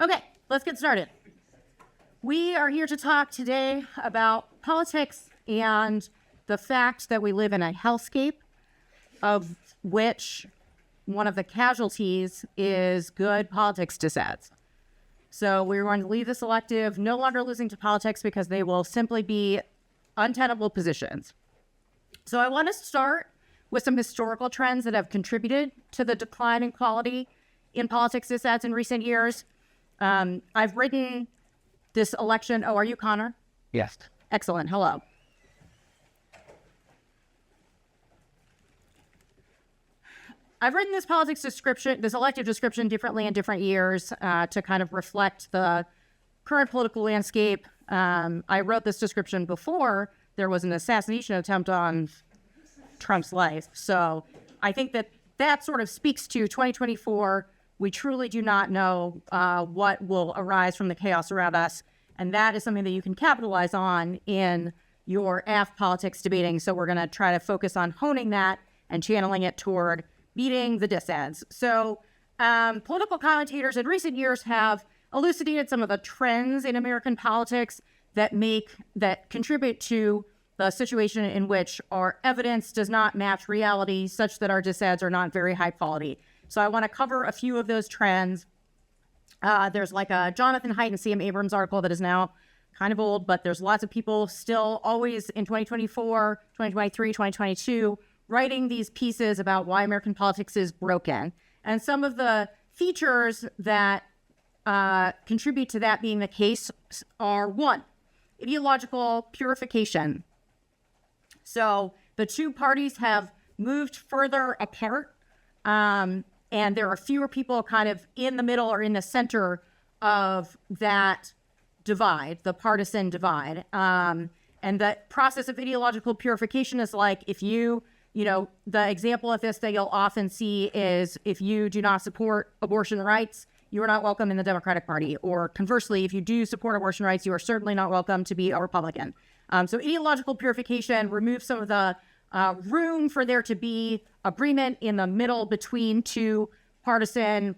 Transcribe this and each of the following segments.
Okay, let's get started. We are here to talk today about politics and the fact that we live in a hellscape of which one of the casualties is good politics disads. So we're going to leave this elective no longer losing to politics because they will simply be untenable positions. So I want to start with some historical trends that have contributed to the decline in quality in politics disads in recent years. I've written this election. Oh, are you Connor? Yes. Excellent. Hello. I've written this elective description differently in different years to kind of reflect the current political landscape. I wrote this description before there was an assassination attempt on Trump's life. So I think that sort of speaks to 2024. We truly do not know what will arise from the chaos around us. And that is something that you can capitalize on in your AF politics debating. So we're going to try to focus on honing that and channeling it toward beating the disads. So political commentators in recent years have elucidated some of the trends in American politics that contribute to the situation in which our evidence does not match reality such that our disads are not very high quality. So I want to cover a few of those trends. There's like a Jonathan Haidt and C.M. Abrams article that is now kind of old, but there's lots of people still always in 2024, 2023, 2022, writing these pieces about why American politics is broken. And some of the features that contribute to that being the case are, one, ideological purification. So the two parties have moved further apart, and there are fewer people kind of in the middle or in the center of that divide, the partisan divide. And that process of ideological purification is like if the example of this that you'll often see is if you do not support abortion rights, you are not welcome in the Democratic Party. Or conversely, if you do support abortion rights, you are certainly not welcome to be a Republican. So ideological purification removes some of the room for there to be agreement in the middle between two partisan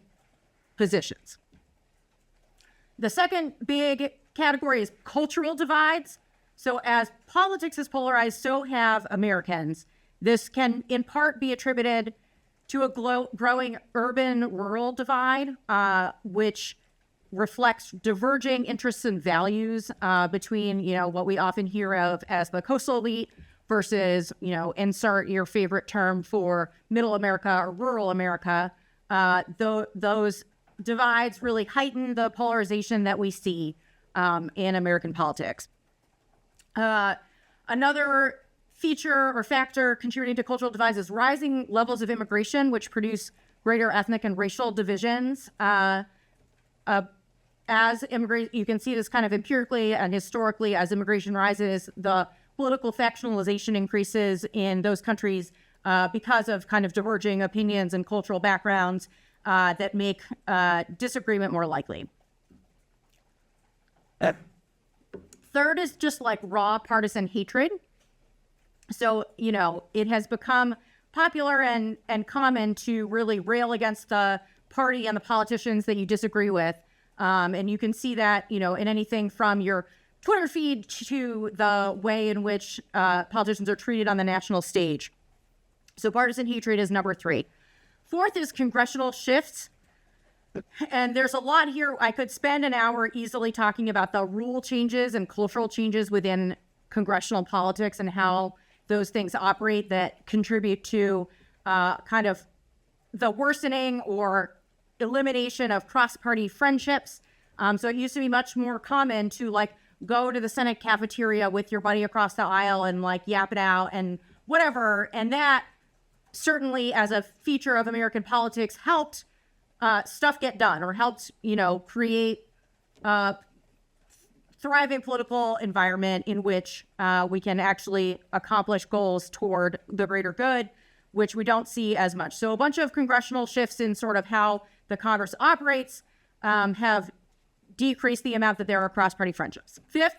positions. The second big category is cultural divides. So as politics is polarized, so have Americans. This can in part be attributed to a growing urban-rural divide, which reflects diverging interests and values between, what we often hear of as the coastal elite versus, insert your favorite term for middle America or rural America. Those divides really heighten the polarization that we see in American politics. Another feature or factor contributing to cultural divides is rising levels of immigration, which produce greater ethnic and racial divisions. You can see this kind of empirically and historically as immigration rises, the political factionalization increases in those countries because of kind of diverging opinions and cultural backgrounds that make disagreement more likely. Third is just like raw partisan hatred. So, it has become popular and common to really rail against the party and the politicians that you disagree with. And you can see that, in anything from your Twitter feed to the way in which politicians are treated on the national stage. So partisan hatred is number 3. Fourth is congressional shifts. And there's a lot here. I could spend an hour easily talking about the rule changes and cultural changes within congressional politics and how those things operate that contribute to kind of the worsening or elimination of cross-party friendships. So it used to be much more common to go to the Senate cafeteria with your buddy across the aisle and yap it out and whatever. And that certainly as a feature of American politics helped stuff get done or helped, create thriving political environment in which we can actually accomplish goals toward the greater good, which we don't see as much. So a bunch of congressional shifts in sort of how the Congress operates have decreased the amount that there are cross-party friendships. Fifth,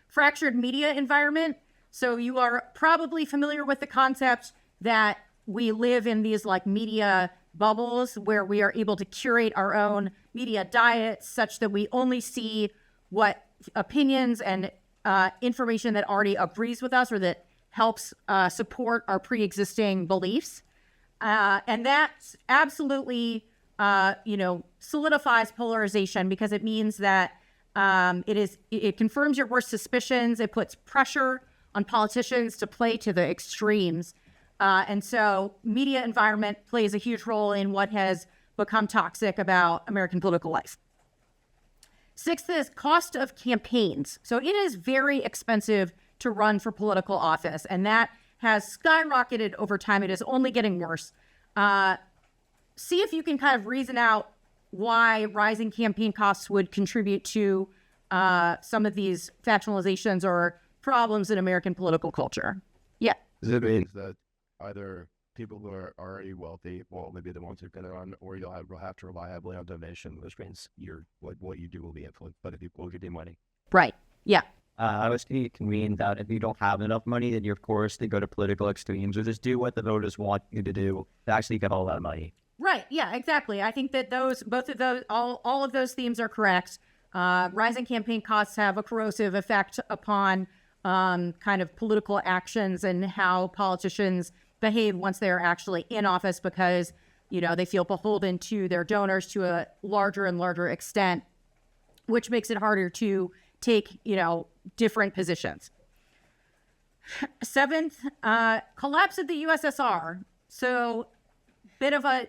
fractured media environment. So you are probably familiar with the concept that we live in these media bubbles where we are able to curate our own media diet such that we only see what opinions and information that already agrees with us or that helps support our pre-existing beliefs. And that absolutely, solidifies polarization because it means that it confirms your worst suspicions. It puts pressure on politicians to play to the extremes. And so media environment plays a huge role in what has become toxic about American political life. Sixth is cost of campaigns. So it is very expensive to run for political office, and that has skyrocketed over time. It is only getting worse. See if you can kind of reason out why rising campaign costs would contribute to some of these factionalizations or problems in American political culture. Yeah. It means that either people who are already wealthy will maybe the ones who are going to run, or you'll have to rely heavily on donation, which means what you do will be influenced by the people who give you money. Right. Yeah. I was thinking it can mean that if you don't have enough money, then you're forced to go to political extremes or just do what the voters want you to do to actually get all that money. Right. Yeah, exactly. I think that all of those themes are correct. Rising campaign costs have a corrosive effect upon kind of political actions and how politicians behave once they're actually in office because, they feel beholden to their donors to a larger and larger extent, which makes it harder to take, different positions. Seventh, collapse of the USSR. So bit of a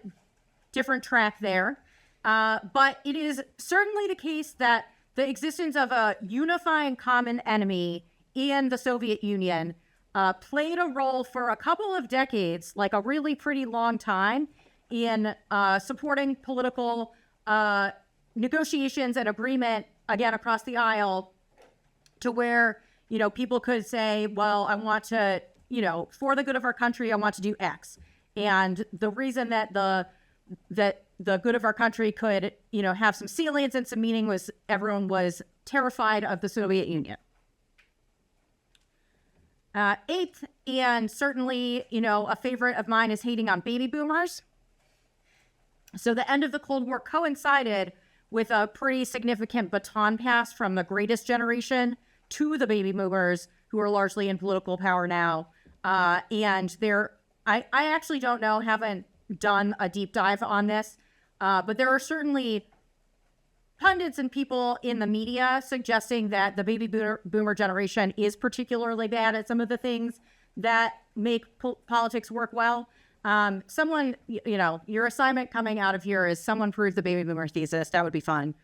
different track there. But it is certainly the case that the existence of a unifying common enemy in the Soviet Union played a role for a couple of decades, like a really pretty long time, in supporting political negotiations and agreement, again, across the aisle, to where, people could say, well, I want to, for the good of our country, I want to do X. And the reason that the good of our country could, have some salience and some meaning was everyone was terrified of the Soviet Union. Eighth, and certainly, a favorite of mine is hating on baby boomers. So the end of the Cold War coincided with a pretty significant baton pass from the greatest generation to the baby boomers, who are largely in political power now. And I actually don't know, haven't done a deep dive on this, but there are certainly pundits and people in the media suggesting that the baby boomer generation is particularly bad at some of the things that make politics work well. Someone, your assignment coming out of here is someone prove the baby boomer thesis. That would be fun.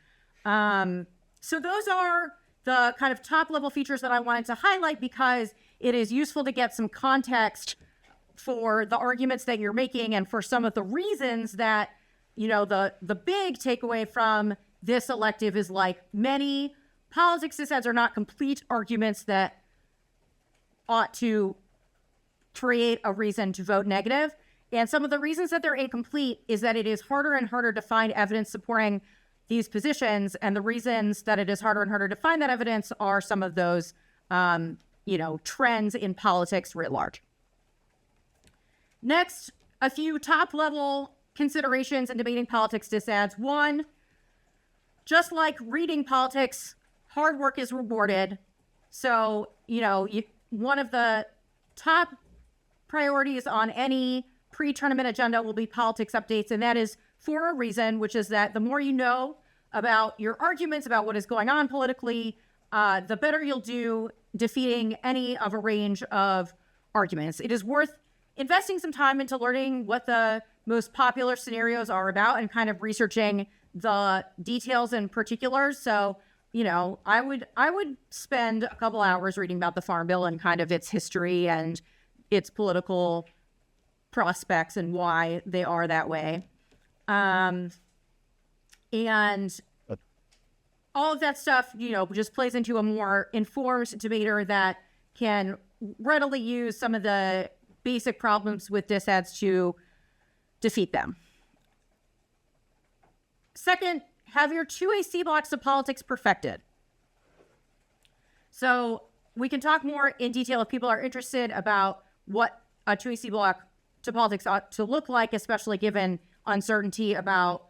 So those are the kind of top level features that I wanted to highlight because it is useful to get some context for the arguments that you're making and for some of the reasons that, the big takeaway from this elective is like many politics disads are not complete arguments that ought to create a reason to vote negative. And some of the reasons that they're incomplete is that it is harder and harder to find evidence supporting these positions. And the reasons that it is harder and harder to find that evidence are some of those, trends in politics writ large. Next, a few top-level considerations in debating politics disads. One, just like reading politics, hard work is rewarded. So, one of the top priorities on any pre-tournament agenda will be politics updates, and that is for a reason, which is that the more you know about your arguments about what is going on politically, the better you'll do defeating any of a range of arguments. It is worth investing some time into learning what the most popular scenarios are about and kind of researching the details and particulars. So, I would spend a couple hours reading about the Farm Bill and kind of its history and its political prospects and why they are that way. And all of that stuff, just plays into a more informed debater that can readily use some of the basic problems with disads to defeat them. Second, have your 2AC blocks of politics perfected. So we can talk more in detail if people are interested about what a 2AC block to politics ought to look like, especially given uncertainty about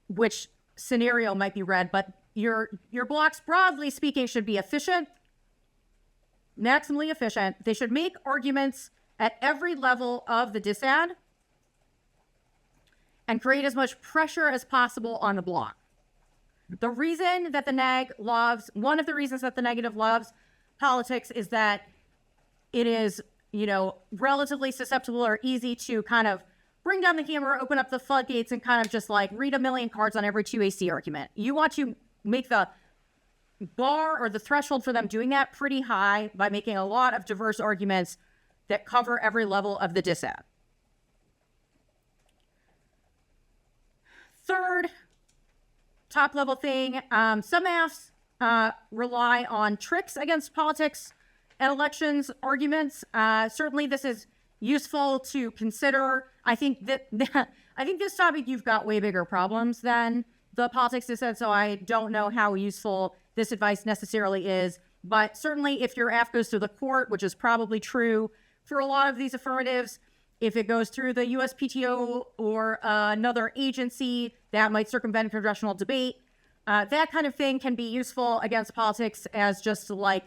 which scenario might be read, but your blocks, broadly speaking, should be efficient, maximally efficient. They should make arguments at every level of the disad and create as much pressure as possible on the block. The reason that the neg loves, one of the reasons that the negative loves politics is that it is, relatively susceptible or easy to kind of bring down the hammer, open up the floodgates, and kind of just like read a million cards on every 2AC argument. You want to make the bar or the threshold for them doing that pretty high by making a lot of diverse arguments that cover every level of the disad. Third, top level thing, some maths rely on tricks against politics and elections arguments. Certainly this is useful to consider. I think this topic, you've got way bigger problems than the politics disad, so I don't know how useful this advice necessarily is. But certainly if your aff goes to the court, which is probably true for a lot of these affirmatives, if it goes through the USPTO or another agency that might circumvent congressional debate, that kind of thing can be useful against politics as just like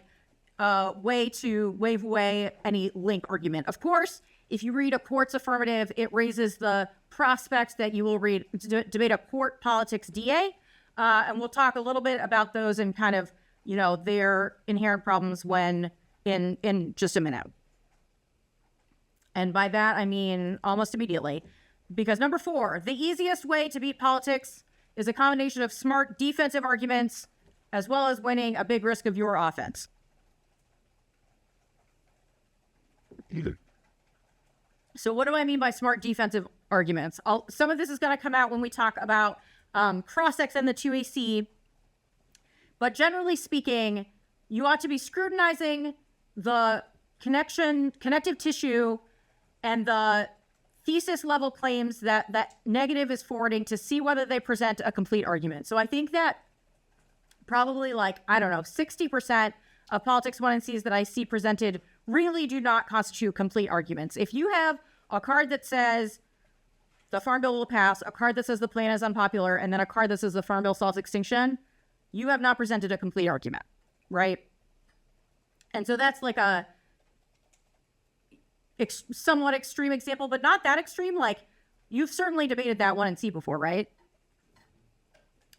a way to wave away any link argument. Of course, if you read a court's affirmative, it raises the prospect that you will debate a court politics DA. And we'll talk a little bit about those and kind of, their inherent problems in just a minute. And by that, I mean almost immediately. Because number 4, the easiest way to beat politics is a combination of smart defensive arguments as well as winning a big risk of your offense. So what do I mean by smart defensive arguments? Some of this is going to come out when we talk about cross-X and the 2AC. But generally speaking, you ought to be scrutinizing the connective tissue and the thesis level claims that negative is forwarding to see whether they present a complete argument. So I think that probably 60% of politics 1 and Cs that I see presented really do not constitute complete arguments. If you have a card that says the Farm Bill will pass, a card that says the plan is unpopular, and then a card that says the Farm Bill solves extinction, you have not presented a complete argument, right? And so that's like a somewhat extreme example, but not that extreme. Like, you've certainly debated that 1 and C before, right?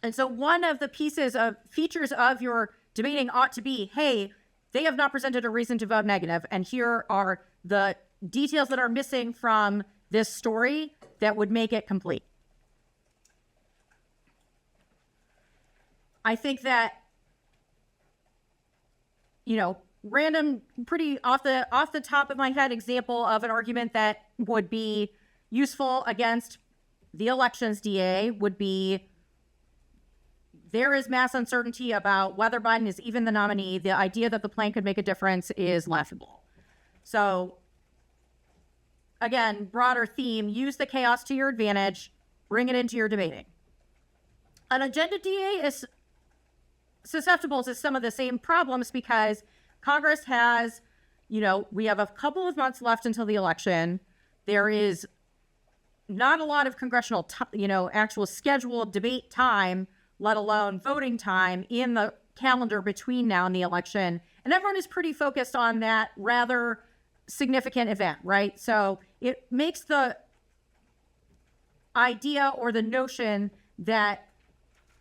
And so one of the features of your debating ought to be, hey, they have not presented a reason to vote negative, and here are the details that are missing from this story that would make it complete. I think that, random, pretty off the top of my head example of an argument that would be useful against the elections DA would be, there is mass uncertainty about whether Biden is even the nominee. The idea that the plan could make a difference is laughable. So again, broader theme, use the chaos to your advantage, bring it into your debating. An agenda DA is susceptible to some of the same problems because Congress has, we have a couple of months left until the election. There is not a lot of congressional, actual scheduled debate time, let alone voting time in the calendar between now and the election. And everyone is pretty focused on that rather significant event, right? So it makes the idea or the notion that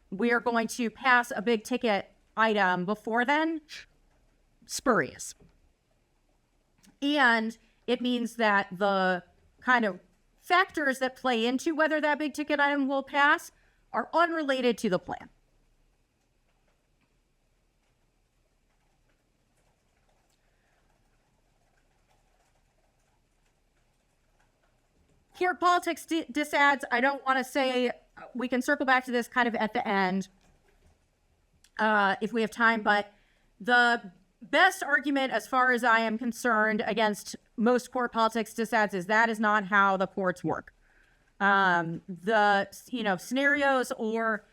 we are going to pass a big ticket item before then spurious. And it means that the kind of factors that play into whether that big ticket item will pass are unrelated to the plan. Here, politics disads, I don't want to say, we can circle back to this kind of at the end if we have time, but the best argument as far as I am concerned against most court politics disads is that is not how the courts work. The scenarios or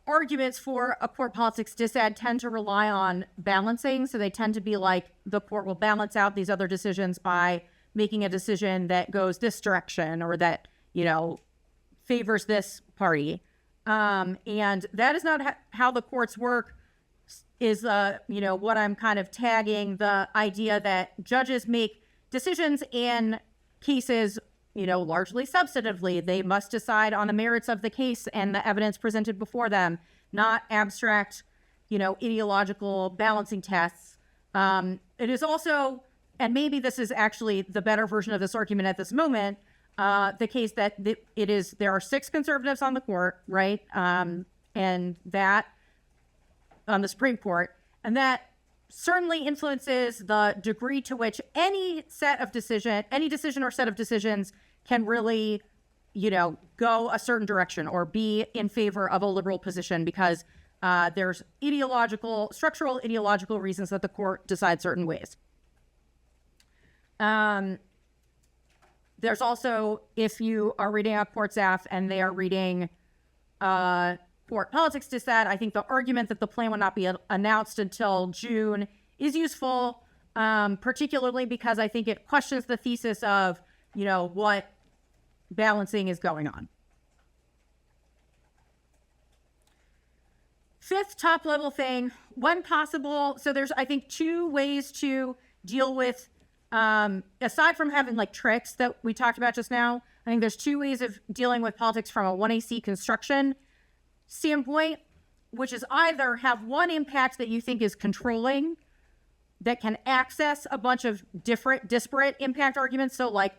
arguments for a court politics disad tend to rely on balancing. So they tend to be like, the court will balance out these other decisions by making a decision that goes this direction or that, favors this party. And that is not how the courts work, is, what I'm kind of tagging the idea that judges make decisions in cases, largely substantively. They must decide on the merits of the case and the evidence presented before them, not abstract, ideological balancing tests. It is also, and maybe this is actually the better version of this argument at this moment, the case that there are 6 conservatives on the court, right? And that on the Supreme Court, and that certainly influences the degree to which any decision or set of decisions can really, go a certain direction or be in favor of a liberal position, because there's structural ideological reasons that the court decides certain ways. There's also, if you are reading a court staff and they are reading court politics dissent, I think the argument that the plan would not be announced until June is useful, particularly because I think it questions the thesis of, what balancing is going on. 5th top level thing, so there's, I think, 2 ways to deal with, aside from having like tricks that we talked about just now, I think there's 2 ways of dealing with politics from a 1AC construction standpoint, which is either have one impact that you think is controlling that can access a bunch of disparate impact arguments. So like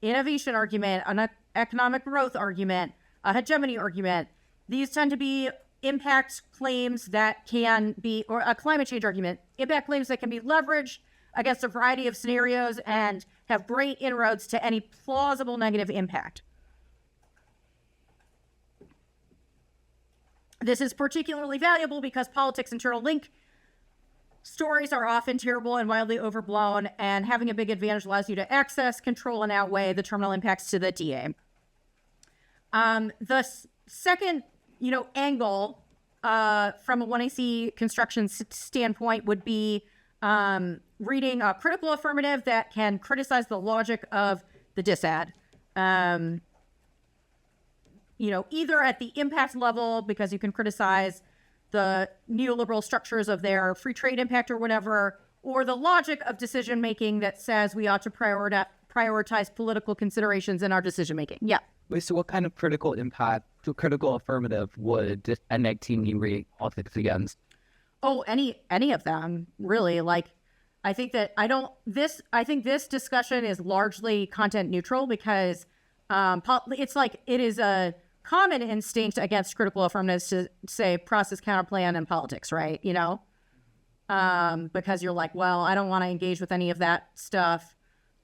innovation argument, an economic growth argument, a hegemony argument. These tend to be impact claims that can be, or a climate change argument, impact claims that can be leveraged against a variety of scenarios and have great inroads to any plausible negative impact. This is particularly valuable because politics internal link stories are often terrible and wildly overblown, and having a big advantage allows you to access, control, and outweigh the terminal impacts to the DA. The second, angle from a 1AC construction standpoint would be reading a critical affirmative that can criticize the logic of the disad. Either at the impact level, because you can criticize the neoliberal structures of their free trade impact or whatever, or the logic of decision making that says we ought to prioritize political considerations in our decision making. Yeah. Wait, so what kind of critical affirmative would a 19 read politics against? Oh, any of them, really. Like, I think this discussion is largely content neutral because it's like it is a common instinct against critical affirmatives to say process, counterplan, and politics, right? Because you're like, well, I don't want to engage with any of that stuff.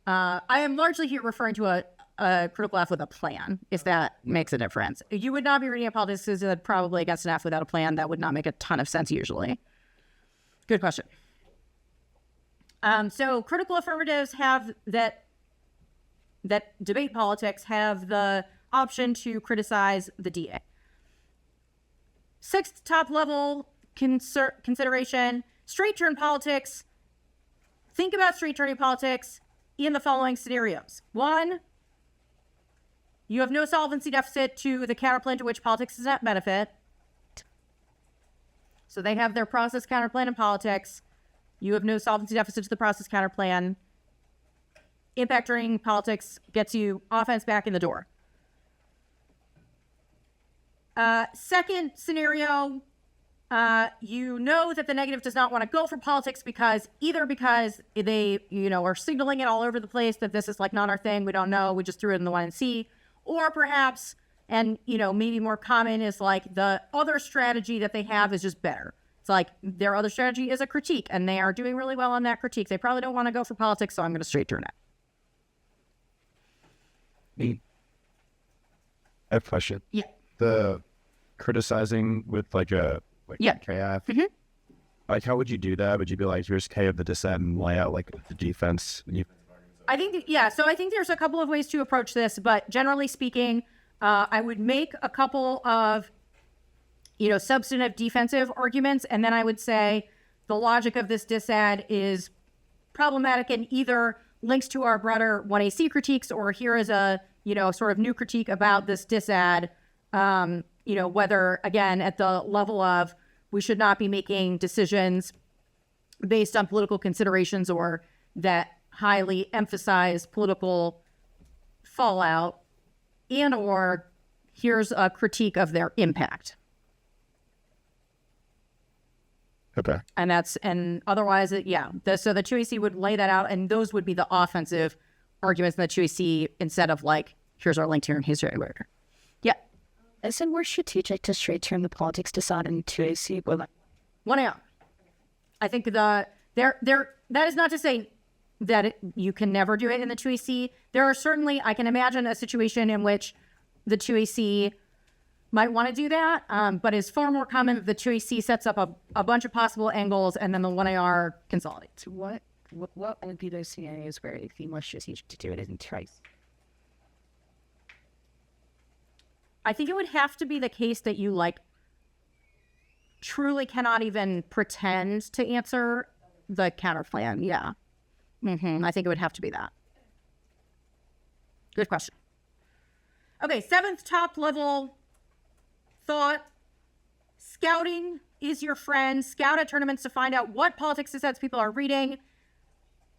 I am largely here referring to a critical F with a plan, if that makes a difference. You would not be reading a politics as probably against an F without a plan. That would not make a ton of sense usually. Good question. So critical affirmatives have that debate politics have the option to criticize the DA. 6th top level consideration, straight turn politics. Think about straight turning politics in the following scenarios. 1, you have no solvency deficit to the counterplan to which politics does not benefit. So they have their process, counterplan, and politics. You have no solvency deficit to the process, counterplan. Impact turning politics gets you offense back in the door. Second scenario, you know that the negative does not want to go for politics because they, are signaling it all over the place that this is like not our thing. We don't know. We just threw it in the 1C. Or perhaps, and, maybe more common is like the other strategy that they have is just better. It's like their other strategy is a critique and they are doing really well on that critique. They probably don't want to go for politics, so I'm going to straight turn it. I have a question. Yeah. The criticizing with KF. Mm-hmm. Like, how would you do that? Would you be like, here's K of the dissent and lay out like the defense? I think, so I think there's a couple of ways to approach this, but generally speaking, I would make a couple of, substantive defensive arguments. And then I would say the logic of this dissad is problematic in either links to our broader 1AC critiques, or here is a, sort of new critique about this disad, whether, again, at the level of we should not be making decisions based on political considerations or that highly emphasize political fallout, and or here's a critique of their impact. Okay. And otherwise, so the 2AC would lay that out, and those would be the offensive arguments in the 2AC instead of like, here's our link here and here's your Yeah. Is it more strategic to straight turn the politics decide in 2AC? Well, 1AR. I think that is not to say that you can never do it in the 2AC. There are certainly, I can imagine a situation in which the 2AC might want to do that, but it's far more common that the 2AC sets up a bunch of possible angles and then the 1AR consolidates. what would be those scenarios where it'd be more strategic to do it in twice? I think it would have to be the case that you truly cannot even pretend to answer the counter plan. Yeah. I think it would have to be that. Good question. Okay, 7th top level thought. Scouting is your friend. Scout at tournaments to find out what politics dissents people are reading.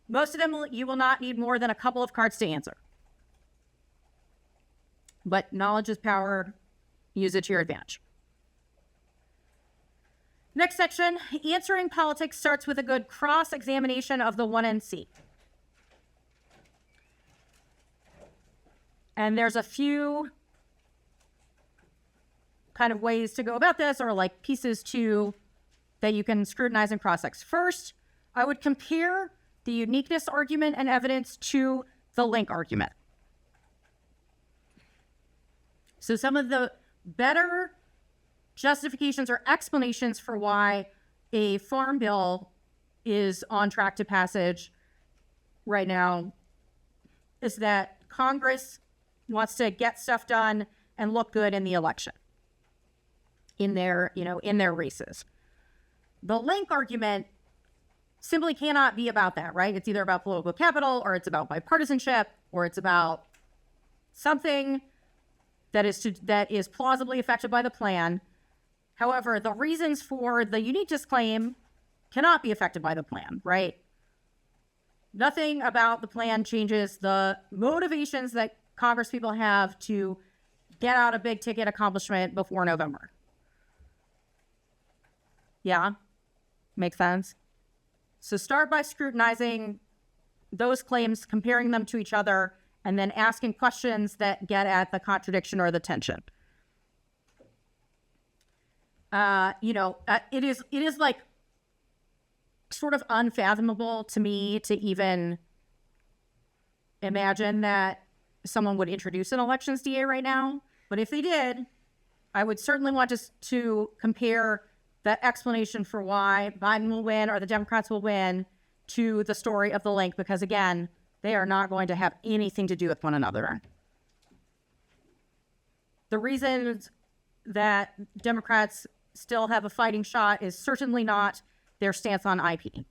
Most of them you will not need more than a couple of cards to answer. But knowledge is power. Use it to your advantage. Next section, answering politics starts with a good cross-examination of the 1NC. And there's a few kind of ways to go about this, or like pieces that you can scrutinize and cross-ex. First, I would compare the uniqueness argument and evidence to the link argument. So some of the better justifications or explanations for why a farm bill is on track to passage right now is that Congress wants to get stuff done and look good in the election, in their races. The link argument simply cannot be about that, right? It's either about political capital, or it's about bipartisanship, or it's about something that is plausibly affected by the plan. However, the reasons for the uniqueness claim cannot be affected by the plan, right? Nothing about the plan changes the motivations that Congress people have to get out a big ticket accomplishment before November. Yeah? Makes sense? So start by scrutinizing those claims, comparing them to each other, and then asking questions that get at the contradiction or the tension. It is like sort of unfathomable to me to even imagine that someone would introduce an elections DA right now. But if they did, I would certainly want to compare the explanation for why Biden will win or the Democrats will win to the story of the link, because again, they are not going to have anything to do with one another. The reasons that Democrats still have a fighting shot is certainly not their stance on IP.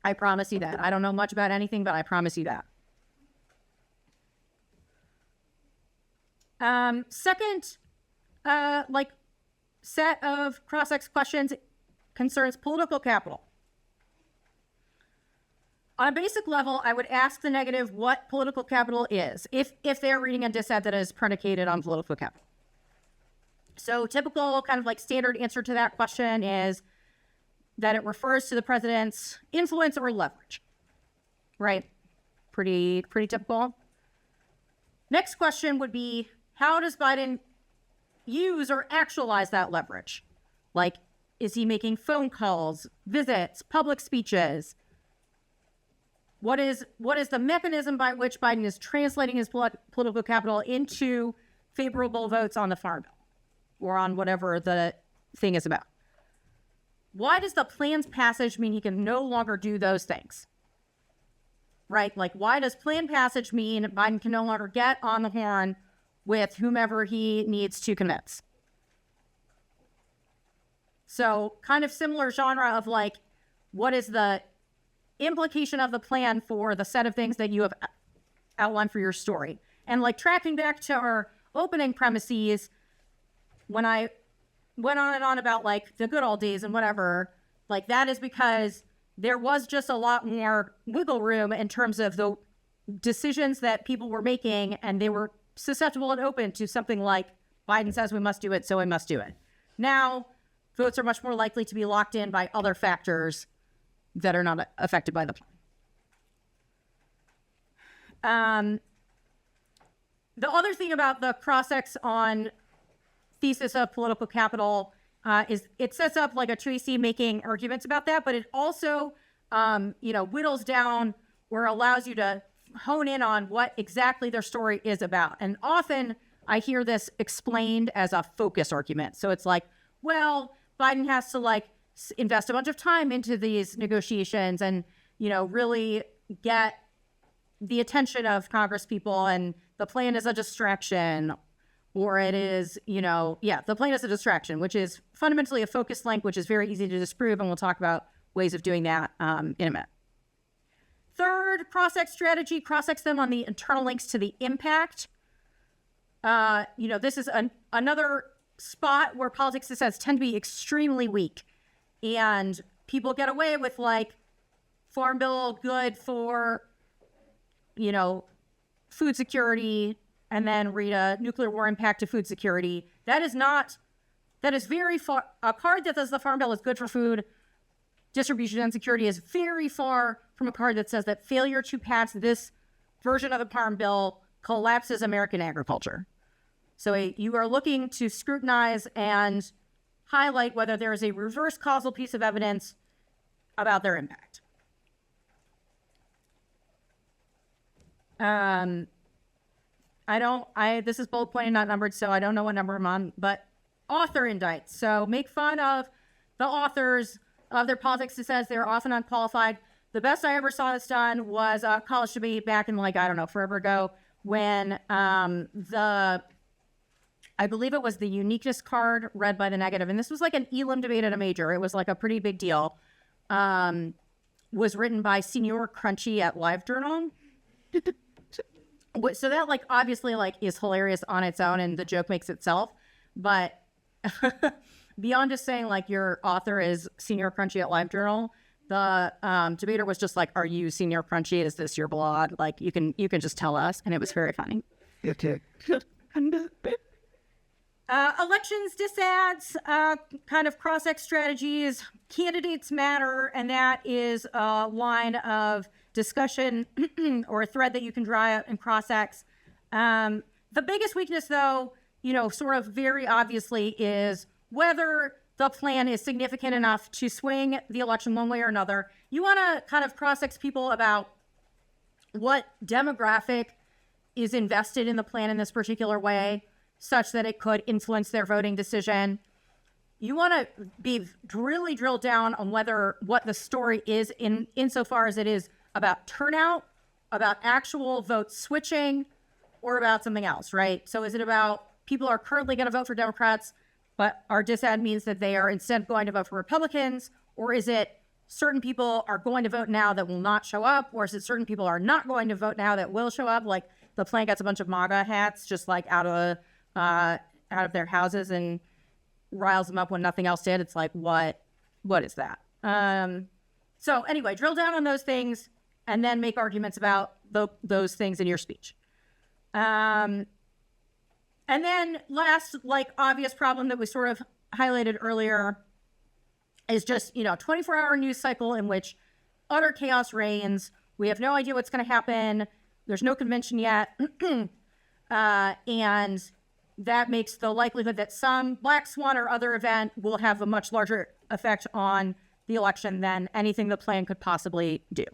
I promise you that. I don't know much about anything, but I promise you that. Second, set of cross-ex questions concerns political capital. On a basic level, I would ask the negative what political capital is, if they're reading a dissent that is predicated on political capital. So typical kind of like standard answer to that question is that it refers to the president's influence or leverage, right? Pretty typical. Next question would be, how does Biden use or actualize that leverage? Like, is he making phone calls, visits, public speeches? What is the mechanism by which Biden is translating his political capital into favorable votes on the Farm Bill or on whatever the thing is about? Why does the plan's passage mean he can no longer do those things? Right? Like, why does plan passage mean Biden can no longer get on the horn with whomever he needs to convince? So kind of similar genre of like, what is the implication of the plan for the set of things that you have outlined for your story. And like tracking back to our opening premises, when I went on and on about like the good old days and whatever, like that is because there was just a lot more wiggle room in terms of the decisions that people were making, and they were susceptible and open to something like Biden says we must do it, so we must do it. Now, votes are much more likely to be locked in by other factors that are not affected by the plan. The other thing about the cross-ex on thesis of political capital is it sets up like a Tracy making arguments about that, but it also, whittles down or allows you to hone in on what exactly their story is about. And often I hear this explained as a focus argument. So it's like, well, Biden has to like invest a bunch of time into these negotiations and, really get the attention of Congress people, and the plan is a distraction, or it is, the plan is a distraction, which is fundamentally a focus link, which is very easy to disprove. And we'll talk about ways of doing that in a minute. Third, cross-ex strategy, cross-ex them on the internal links to the impact. This is another spot where politics dissents tend to be extremely weak. And people get away with like farm bill good for, food security, and then read a nuclear war impact to food security. That is very far. A card that says the farm bill is good for food distribution and security is very far from a card that says that failure to pass this version of the farm bill collapses American agriculture. So you are looking to scrutinize and highlight whether there is a reverse causal piece of evidence about their impact. This is bullet pointed, not numbered, so I don't know what number I'm on, but author indicts. So make fun of the authors of their politics. It says they're often unqualified. The best I ever saw this done was a college debate back in forever ago, when I believe it was the uniqueness card read by the negative. And this was like an Elam debate at a major. It was like a pretty big deal. Was written by Senior Crunchy at LiveJournal. So that obviously is hilarious on its own, and the joke makes itself. But beyond just saying your author is Senior Crunchy at LiveJournal, the debater was just like, "Are you Senior Crunchy? Is this your blog? You can just tell us." And it was very funny. Elections disads, kind of cross-ex strategies, candidates matter, and that is a line of discussion or a thread that you can draw out and cross-ex. The biggest weakness, though, sort of very obviously, is whether the plan is significant enough to swing the election one way or another. You want to kind of cross-ex people about what demographic is invested in the plan in this particular way, such that it could influence their voting decision. You want to be really drilled down on what the story is insofar as it is about turnout, about actual vote switching, or about something else, right? So is it about people are currently going to vote for Democrats, but our disad means that they are instead going to vote for Republicans? Or is it certain people are going to vote now that will not show up? Or is it certain people are not going to vote now that will show up? Like the plan gets a bunch of MAGA hats just out of their houses and riles them up when nothing else did. It's like, what is that? So anyway, drill down on those things and then make arguments about those things in your speech. And then last, obvious problem that we sort of highlighted earlier is just, 24-hour news cycle in which utter chaos reigns. We have no idea what's going to happen. There's no convention yet. And that makes the likelihood that some black swan or other event will have a much larger effect on the election than anything the plan could possibly do.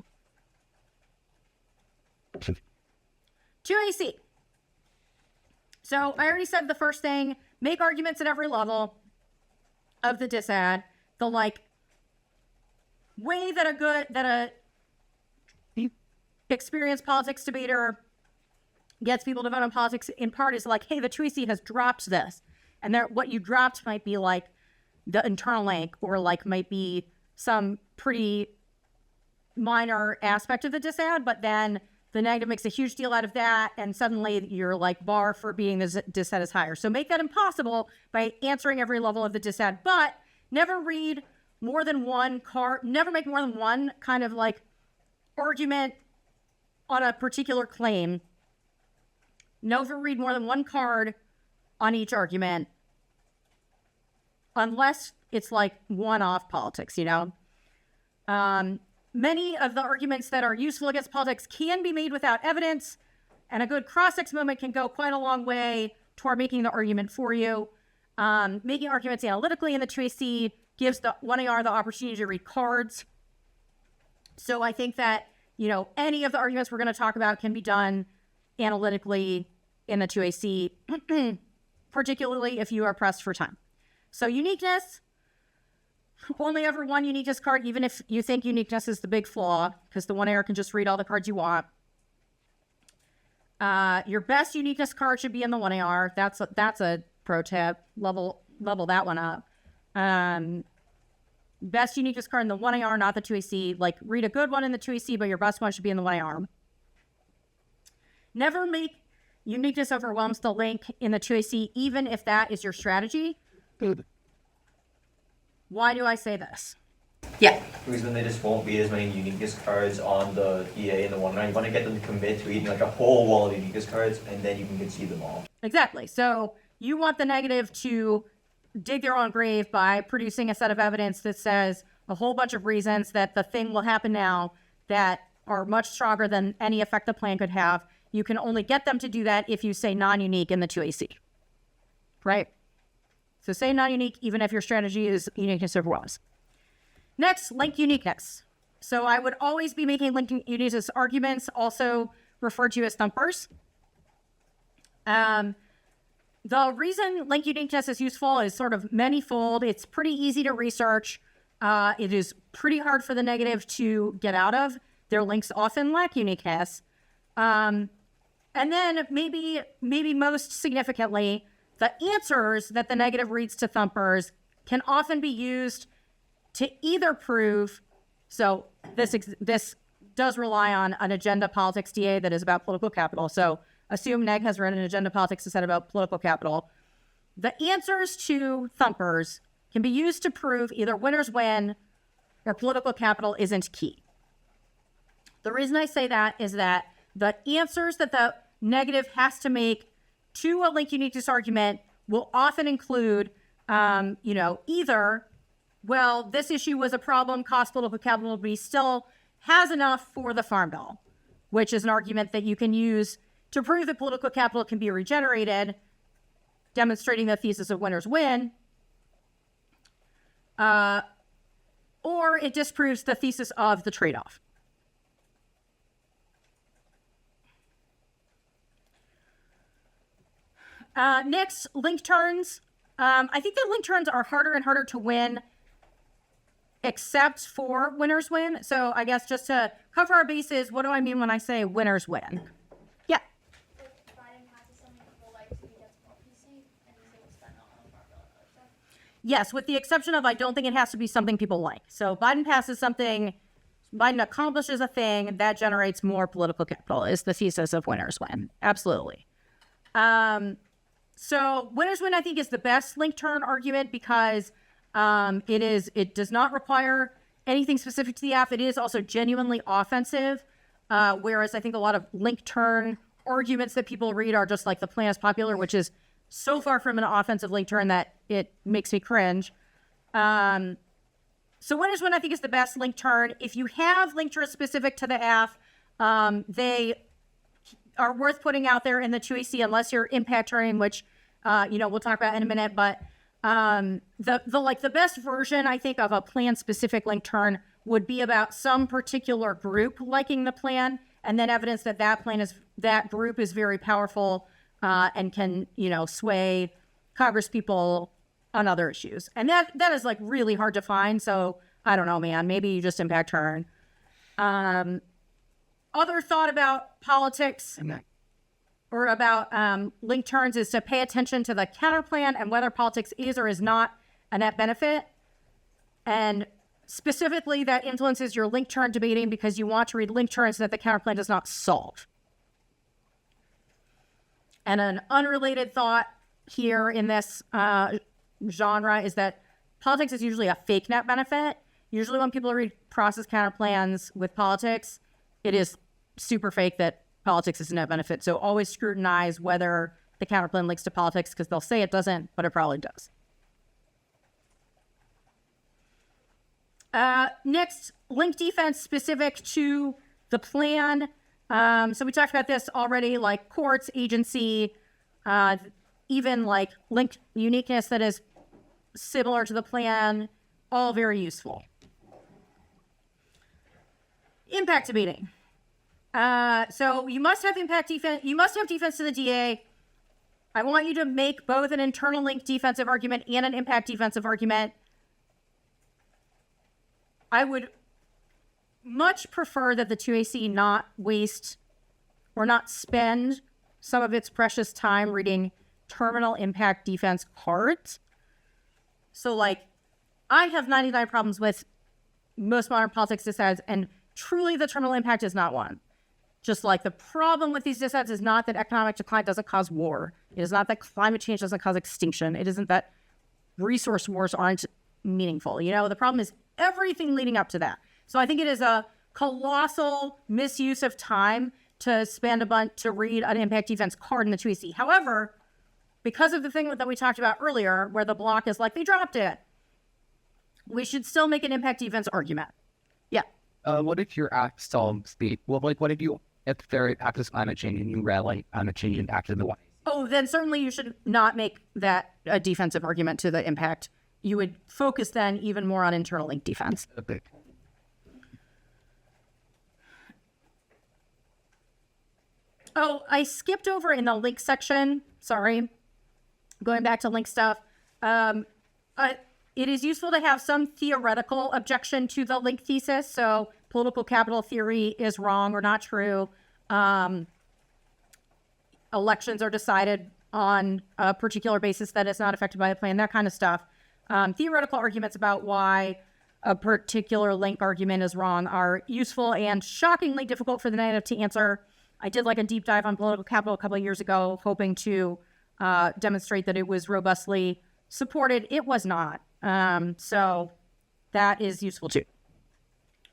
2AC. So I already said the first thing, make arguments at every level of the disad. The way that a experienced politics debater gets people to vote on politics in part is hey, the Tracy has dropped this. And what you dropped might be the internal link, or might be some pretty minor aspect of the disad, but then the negative makes a huge deal out of that, and suddenly your like bar for being the disad is higher. So make that impossible by answering every level of the disad, but never read more than one card, never make more than one kind of like argument on a particular claim. Never read more than one card on each argument, unless it's like one-off politics, you know? Many of the arguments that are useful against politics can be made without evidence, and a good cross-ex moment can go quite a long way toward making the argument for you. Making arguments analytically in the 2AC gives the 1AR the opportunity to read cards. So I think that, you know, any of the arguments we're going to talk about can be done analytically in the 2AC, particularly if you are pressed for time. So uniqueness, only ever one uniqueness card, even if you think uniqueness is the big flaw, because the 1AR can just read all the cards you want. Your best uniqueness card should be in the 1AR. That's a pro tip. Level that one up. Best uniqueness card in the 1AR, not the 2AC. Like, read a good one in the 2AC, but your best one should be in the 1AR. Never make uniqueness overwhelms the link in the 2AC, even if that is your strategy. Why do I say this? Yeah. Because then there just won't be as many uniqueness cards on the EA and the 1 round. You want to get them to commit to eating like a whole wall of uniqueness cards, and then you can concede them all. Exactly. So you want the negative to dig their own grave by producing a set of evidence that says a whole bunch of reasons that the thing will happen now that are much stronger than any effect the plan could have. You can only get them to do that if you say non-unique in the 2AC, right? So say non-unique even if your strategy is uniqueness overwhelms. Next, link uniqueness. So I would always be making link uniqueness arguments, also referred to as thumpers. The reason link uniqueness is useful is sort of manyfold. It's pretty easy to research. It is pretty hard for the negative to get out of. Their links often lack uniqueness. And then maybe most significantly, the answers that the negative reads to thumpers can often be used to either prove, so this does rely on an agenda politics DA that is about political capital. So assume neg has written an agenda politics set about political capital. The answers to thumpers can be used to prove either winners win or political capital isn't key. The reason I say that is that the answers that the negative has to make to a link uniqueness argument will often include, either, well, this issue was a problem, cost political capital, but he still has enough for the farm bill, which is an argument that you can use to prove that political capital can be regenerated, demonstrating the thesis of winners win, or it disproves the thesis of the trade-off. Next, link turns. I think that link turns are harder and harder to win, except for winners win. So I guess just to cover our bases, what do I mean when I say winners win? Yeah. Yes, with the exception of I don't think it has to be something people like. So Biden passes something, Biden accomplishes a thing that generates more political capital is the thesis of winners win. Absolutely. So winners win, I think, is the best link turn argument because it does not require anything specific to the app. It is also genuinely offensive, whereas I think a lot of link turn arguments that people read are just like the plan is popular, which is so far from an offensive link turn that it makes me cringe. So winners win, I think, is the best link turn. If you have link turns specific to the app, they are worth putting out there in the 2AC unless you're impact turning, which we'll talk about in a minute. But the best version, I think, of a plan specific link turn would be about some particular group liking the plan, and then evidence that that group is very powerful and can sway Congress people on other issues. And that is like really hard to find. So I don't know, man. Maybe you just impact turn. Other thought about politics or about link turns is to pay attention to the counterplan and whether politics is or is not a net benefit. And Specifically, that influences your link turn debating because you want to read link turns that the counterplan does not solve. And an unrelated thought here in this genre is that politics is usually a fake net benefit. Usually when people read process counterplans with politics, it is super fake that politics is a net benefit. So always scrutinize whether the counterplan links to politics because they'll say it doesn't, but it probably does. Next, link defense specific to the plan. So we talked about this already, like courts, agency, even like link uniqueness that is similar to the plan, all very useful. Impact debating. So you must have impact defense. You must have defense to the DA. I want you to make both an internal link defensive argument and an impact defensive argument. I would much prefer that the 2AC not waste or not spend some of its precious time reading terminal impact defense cards. So like, I have 99 problems with most modern politics dissents, and truly the terminal impact is not one. Just like the problem with these dissents is not that economic decline doesn't cause war. It is not that climate change doesn't cause extinction. It isn't that resource wars aren't meaningful. You know, the problem is everything leading up to that. So I think it is a colossal misuse of time to spend a bunch to read an impact defense card in the 2AC. However, because of the thing that we talked about earlier, where the block is like, they dropped it, we should still make an impact defense argument. Yeah. What if your act solves the, well, like, what if you, if there is climate change and you read like climate change impacted the one? Oh, then certainly you should not make that a defensive argument to the impact. You would focus then even more on internal link defense. Okay. Oh, I skipped over in the link section. Sorry. Going back to link stuff. It is useful to have some theoretical objection to the link thesis. So political capital theory is wrong or not true. Elections are decided on a particular basis that is not affected by the plan, that kind of stuff. Theoretical arguments about why a particular link argument is wrong are useful and shockingly difficult for the negative to answer. I did like a deep dive on political capital a couple of years ago, hoping to demonstrate that it was robustly supported. It was not. So that is useful too.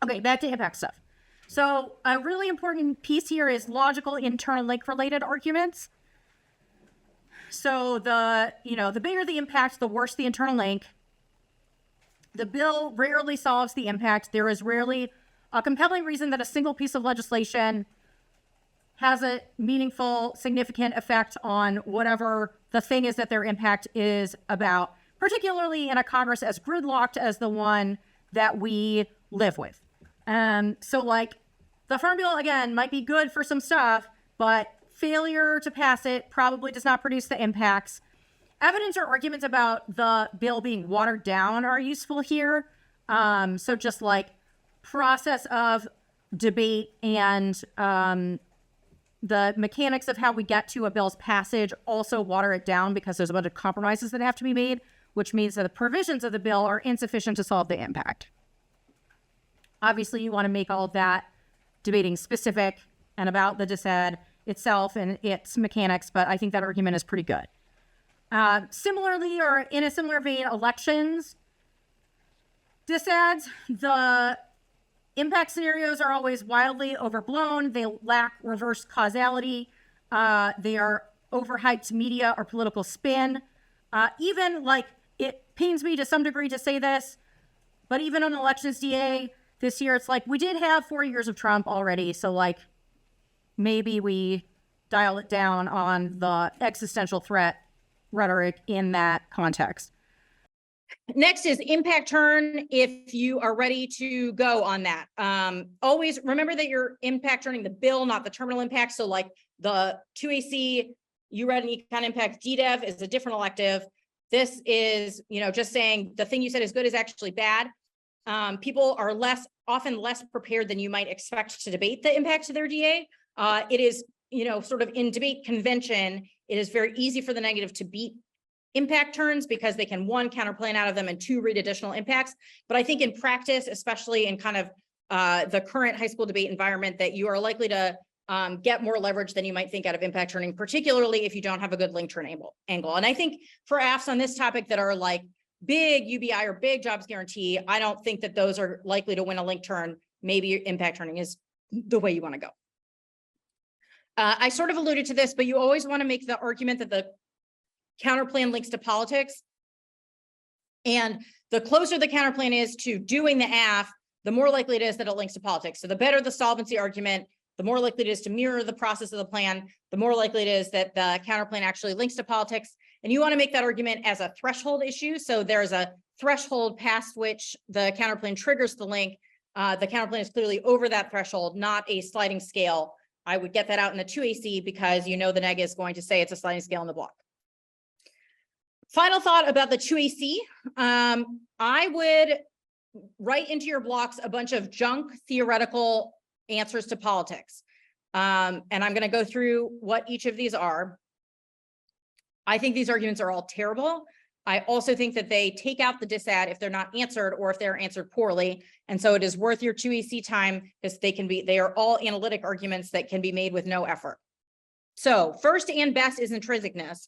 Okay, back to impact stuff. So a really important piece here is logical internal link related arguments. So the bigger the impact, the worse the internal link. The bill rarely solves the impact. There is rarely a compelling reason that a single piece of legislation has a meaningful, significant effect on whatever the thing is that their impact is about, particularly in a Congress as gridlocked as the one that we live with. So like the Farm Bill, again, might be good for some stuff, but failure to pass it probably does not produce the impacts. Evidence or arguments about the bill being watered down are useful here. So just like process of debate and the mechanics of how we get to a bill's passage also water it down because there's a bunch of compromises that have to be made, which means that the provisions of the bill are insufficient to solve the impact. Obviously, you want to make all of that debating specific and about the dissent itself and its mechanics, but I think that argument is pretty good. Similarly, or in a similar vein, elections. Disads, the impact scenarios are always wildly overblown. They lack reverse causality. They are overhyped media or political spin. Even like, it pains me to some degree to say this, but even on elections DA this year, it's like, we did have 4 years of Trump already. So like, maybe we dial it down on the existential threat rhetoric in that context. Next is impact turn. If you are ready to go on that, always remember that you're impact turning the bill, not the terminal impact. So like the 2AC, you read an econ impact, DDEV is a different elective. This is, just saying the thing you said is good is actually bad. People are often less prepared than you might expect to debate the impacts of their DA. It is, sort of in debate convention, it is very easy for the negative to beat impact turns because they can, one, counterplan out of them, and two, read additional impacts. But I think in practice, especially in kind of the current high school debate environment, that you are likely to get more leverage than you might think out of impact turning, particularly if you don't have a good link turn angle. And I think for AFs on this topic that are like big UBI or big jobs guarantee, I don't think that those are likely to win a link turn. Maybe impact turning is the way you want to go. I sort of alluded to this, but you always want to make the argument that the counterplan links to politics. And the closer the counterplan is to doing the AF, the more likely it is that it links to politics. So the better the solvency argument, the more likely it is to mirror the process of the plan, the more likely it is that the counterplan actually links to politics. And you want to make that argument as a threshold issue. So there's a threshold past which the counterplan triggers the link. The counterplan is clearly over that threshold, not a sliding scale. I would get that out in the 2AC because you know the neg is going to say it's a sliding scale in the block. Final thought about the 2AC. I would write into your blocks a bunch of junk theoretical answers to politics. And I'm going to go through what each of these are. I think these arguments are all terrible. I also think that they take out the disad if they're not answered or if they're answered poorly. And so it is worth your 2AC time because they are all analytic arguments that can be made with no effort. So first and best is intrinsicness.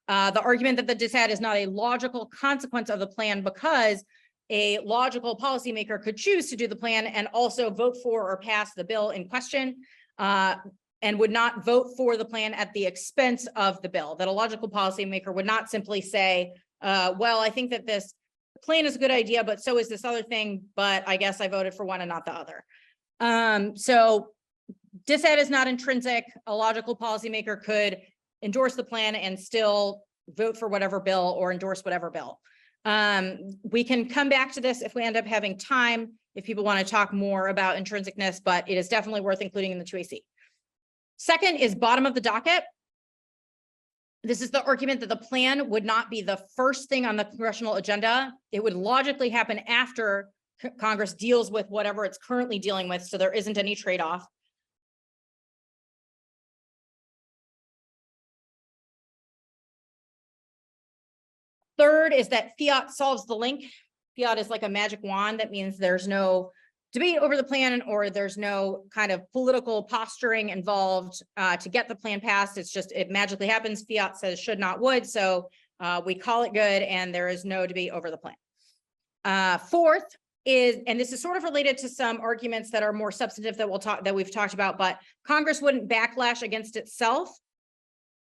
The argument that the disad is not a logical consequence of the plan because a logical policymaker could choose to do the plan and also vote for or pass the bill in question, and would not vote for the plan at the expense of the bill. That a logical policymaker would not simply say, well, I think that this plan is a good idea, but so is this other thing, but I guess I voted for one and not the other. So disad is not intrinsic. A logical policymaker could endorse the plan and still vote for whatever bill or endorse whatever bill. We can come back to this if we end up having time, if people want to talk more about intrinsicness, but it is definitely worth including in the 2AC. Second is bottom of the docket. This is the argument that the plan would not be the first thing on the congressional agenda. It would logically happen after Congress deals with whatever it's currently dealing with, so there isn't any trade-off. Third is that fiat solves the link. Fiat is like a magic wand. That means there's no debate over the plan or there's no kind of political posturing involved to get the plan passed. It's just, it magically happens. Fiat says should not would. So we call it good and there is no debate over the plan. Fourth is, and this is sort of related to some arguments that are more substantive that we've talked about, but Congress wouldn't backlash against itself.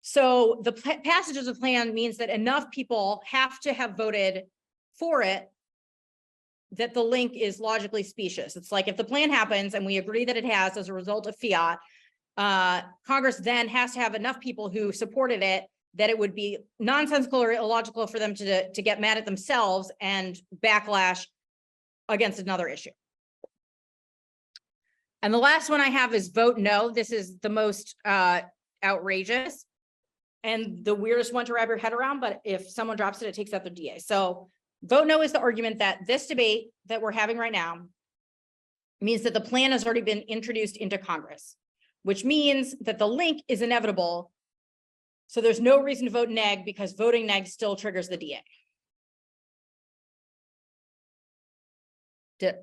So the passage of the plan means that enough people have to have voted for it that the link is logically specious. It's like if the plan happens and we agree that it has as a result of fiat, Congress then has to have enough people who supported it that it would be nonsensical or illogical for them to get mad at themselves and backlash against another issue. And the last one I have is vote no. This is the most outrageous and the weirdest one to wrap your head around, but if someone drops it, it takes out their DA. So vote no is the argument that this debate that we're having right now means that the plan has already been introduced into Congress, which means that the link is inevitable. So there's no reason to vote neg because voting neg still triggers the DA.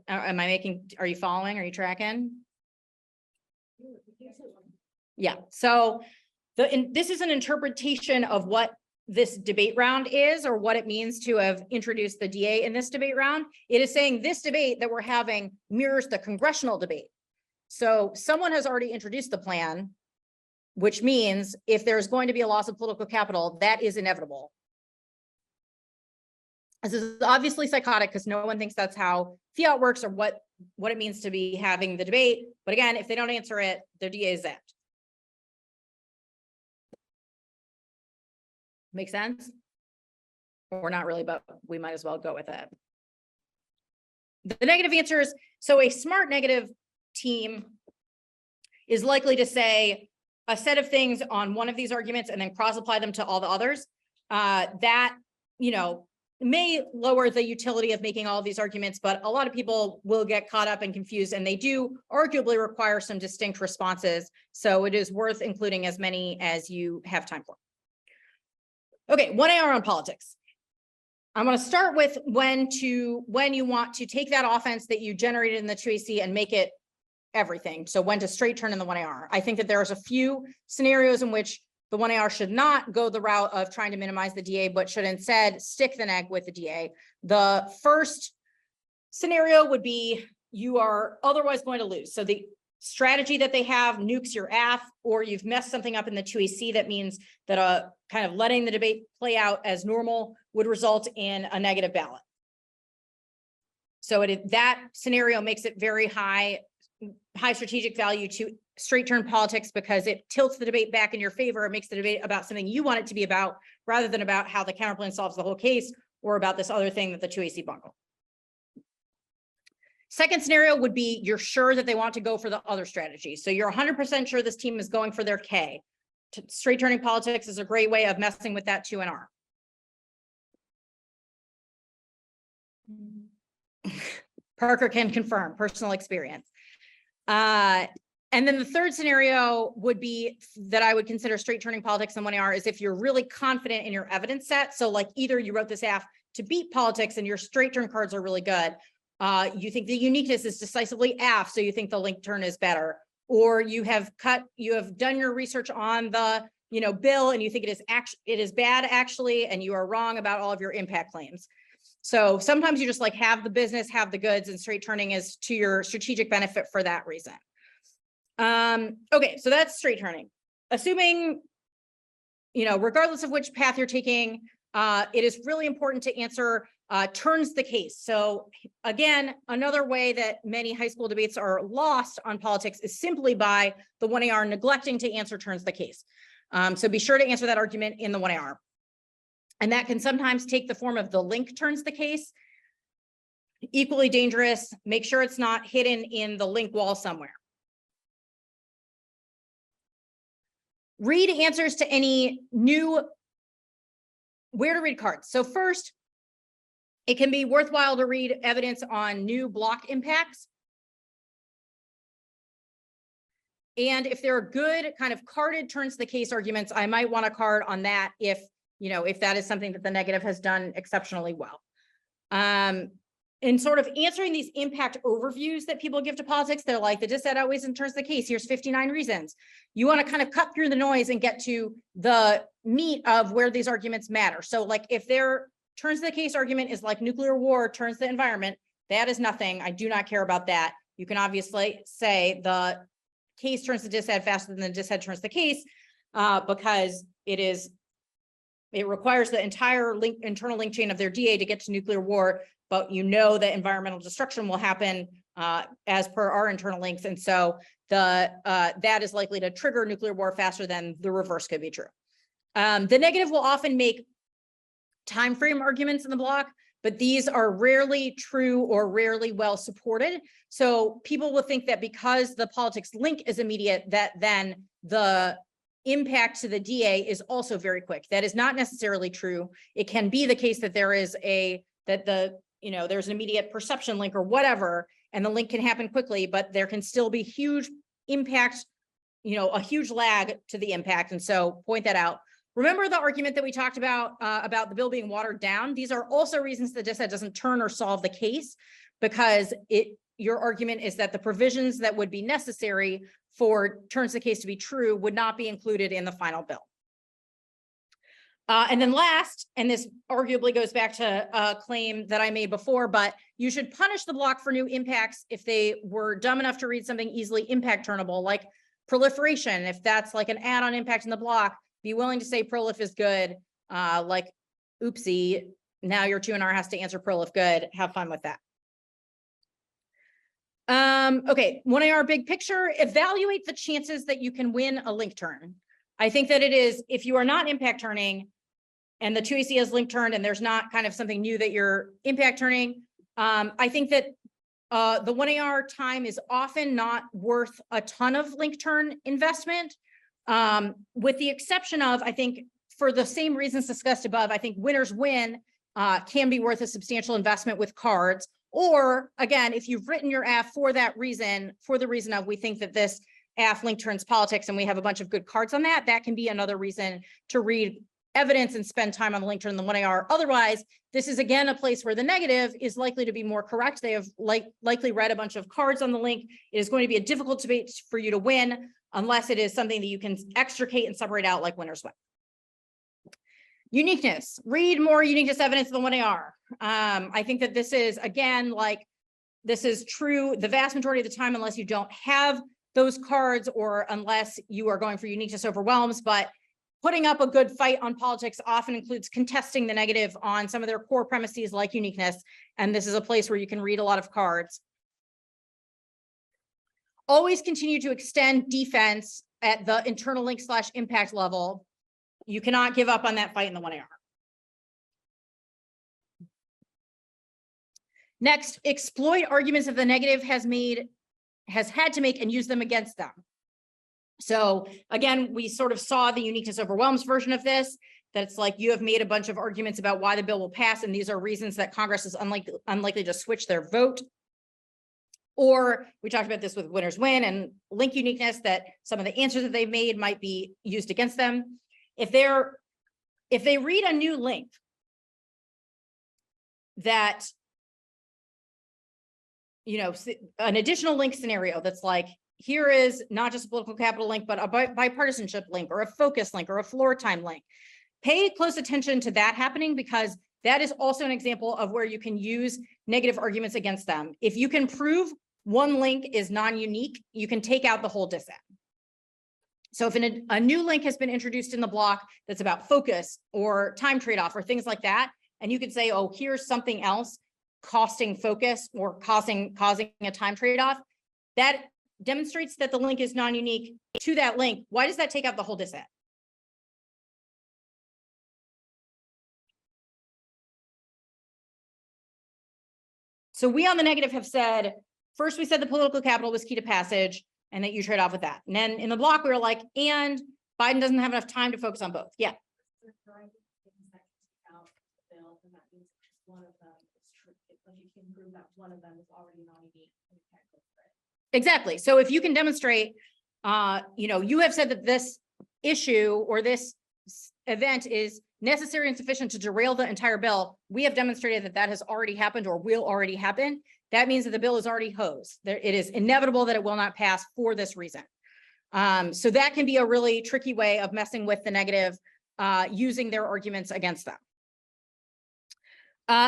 Are you following? Are you tracking? Yeah, so this is an interpretation of what this debate round is or what it means to have introduced the DA in this debate round. It is saying this debate that we're having mirrors the congressional debate. So someone has already introduced the plan, which means if there's going to be a loss of political capital, that is inevitable. This is obviously psychotic because no one thinks that's how fiat works or what it means to be having the debate. But again, if they don't answer it, their DA is zapped. Make sense? Or not really, but we might as well go with it. The negative answers. So a smart negative team is likely to say a set of things on one of these arguments and then cross apply them to all the others. That, may lower the utility of making all of these arguments, but a lot of people will get caught up and confused, and they do arguably require some distinct responses. So it is worth including as many as you have time for. Okay, 1AR on politics. I'm going to start with when you want to take that offense that you generated in the 2AC and make it everything. So when to straight turn in the 1AR. I think that there's a few scenarios in which the 1AR should not go the route of trying to minimize the DA, but should instead stick the neg with the DA. The first scenario would be you are otherwise going to lose. So the strategy that they have nukes your AF, or you've messed something up in the 2AC that means that kind of letting the debate play out as normal would result in a negative ballot. So that scenario makes it very high strategic value to straight turn politics because it tilts the debate back in your favor. It makes the debate about something you want it to be about rather than about how the counterplan solves the whole case or about this other thing that the 2AC bungle. Second scenario would be you're sure that they want to go for the other strategy. So you're 100% sure this team is going for their K. Straight turning politics is a great way of messing with that 2NR. Parker can confirm personal experience. And then the third scenario would be that I would consider straight turning politics in 1AR is if you're really confident in your evidence set. So like either you wrote this AF to beat politics and your straight turn cards are really good. You think the uniqueness is decisively AF, so you think the link turn is better, or you have done your research on the bill and you think it is bad actually, and you are wrong about all of your impact claims. So sometimes you just like have the business, have the goods, and straight turning is to your strategic benefit for that reason. Okay, so that's straight turning. Assuming, regardless of which path you're taking, it is really important to answer turns the case. So again, another way that many high school debates are lost on politics is simply by the 1AR neglecting to answer turns the case. So be sure to answer that argument in the 1AR. And that can sometimes take the form of the link turns the case. Equally dangerous, make sure it's not hidden in the link wall somewhere. Read answers to any new where to read cards. So first, it can be worthwhile to read evidence on new block impacts. And if there are good kind of carded turns the case arguments, I might want a card on that if that is something that the negative has done exceptionally well. In sort of answering these impact overviews that people give to politics, they're like, the dissent outweighs and turns the case. Here's 59 reasons. You want to kind of cut through the noise and get to the meat of where these arguments matter. So like if their turns the case argument is like nuclear war turns the environment, that is nothing. I do not care about that. You can obviously say the case turns the dissent faster than the dissent turns the case because it requires the entire internal link chain of their DA to get to nuclear war, but that environmental destruction will happen as per our internal links. And so that is likely to trigger nuclear war faster than the reverse could be true. The negative will often make time frame arguments in the block, but these are rarely true or rarely well supported. So people will think that because the politics link is immediate, that then the impact to the DA is also very quick. That is not necessarily true. It can be the case that there's an immediate perception link or whatever, and the link can happen quickly, but there can still be huge impact, a huge lag to the impact. And so point that out. Remember the argument that we talked about the bill being watered down? These are also reasons the dissent doesn't turn or solve the case, because your argument is that the provisions that would be necessary for turns the case to be true would not be included in the final bill. And then last, and this arguably goes back to a claim that I made before, but you should punish the block for new impacts if they were dumb enough to read something easily impact turnable, like proliferation. If that's like an add-on impact in the block, be willing to say prolif is good, like oopsie, now your 2NR has to answer prolif good. Have fun with that. Okay, 1AR big picture, evaluate the chances that you can win a link turn. I think that it is, if you are not impact turning and the 2AC has link turned and there's not kind of something new that you're impact turning, I think that the 1AR time is often not worth a ton of link turn investment, with the exception of, I think for the same reasons discussed above, I think winners win can be worth a substantial investment with cards. Or again, if you've written your AF for that reason, for the reason of we think that this AF link turns politics and we have a bunch of good cards on that, that can be another reason to read evidence and spend time on the link turn than 1AR. Otherwise, this is again a place where the negative is likely to be more correct. They have likely read a bunch of cards on the link. It is going to be a difficult debate for you to win unless it is something that you can extricate and separate out like winners win. Uniqueness, read more uniqueness evidence than 1AR. I think that this is, again, like this is true the vast majority of the time, unless you don't have those cards or unless you are going for uniqueness overwhelms. But putting up a good fight on politics often includes contesting the negative on some of their core premises like uniqueness. And this is a place where you can read a lot of cards. Always continue to extend defense at the internal link / impact level. You cannot give up on that fight in the 1AR. Next, exploit arguments that the negative has had to make and use them against them. So again, we sort of saw the uniqueness overwhelms version of this, that it's like you have made a bunch of arguments about why the bill will pass, and these are reasons that Congress is unlikely to switch their vote. Or we talked about this with winners win and link uniqueness, that some of the answers that they've made might be used against them. If they read a new link that, you know, an additional link scenario that's like, here is not just a political capital link, but a bipartisanship link or a focus link or a floor time link. Pay close attention to that happening, because that is also an example of where you can use negative arguments against them. If you can prove one link is non-unique, you can take out the whole dissent. So if a new link has been introduced in the block that's about focus or time trade-off or things like that, and you could say, oh, here's something else costing focus or causing a time trade-off, that demonstrates that the link is non-unique to that link. Why does that take out the whole dissent? So we on the negative have said, first we said the political capital was key to passage and that you trade off with that. And then in the block, we were like, and Biden doesn't have enough time to focus on both. Yeah. Exactly. So if you can demonstrate, you know, you have said that this issue or this event is necessary and sufficient to derail the entire bill. We have demonstrated that that has already happened or will already happen. That means that the bill is already hosed. It is inevitable that it will not pass for this reason. So that can be a really tricky way of messing with the negative, using their arguments against them.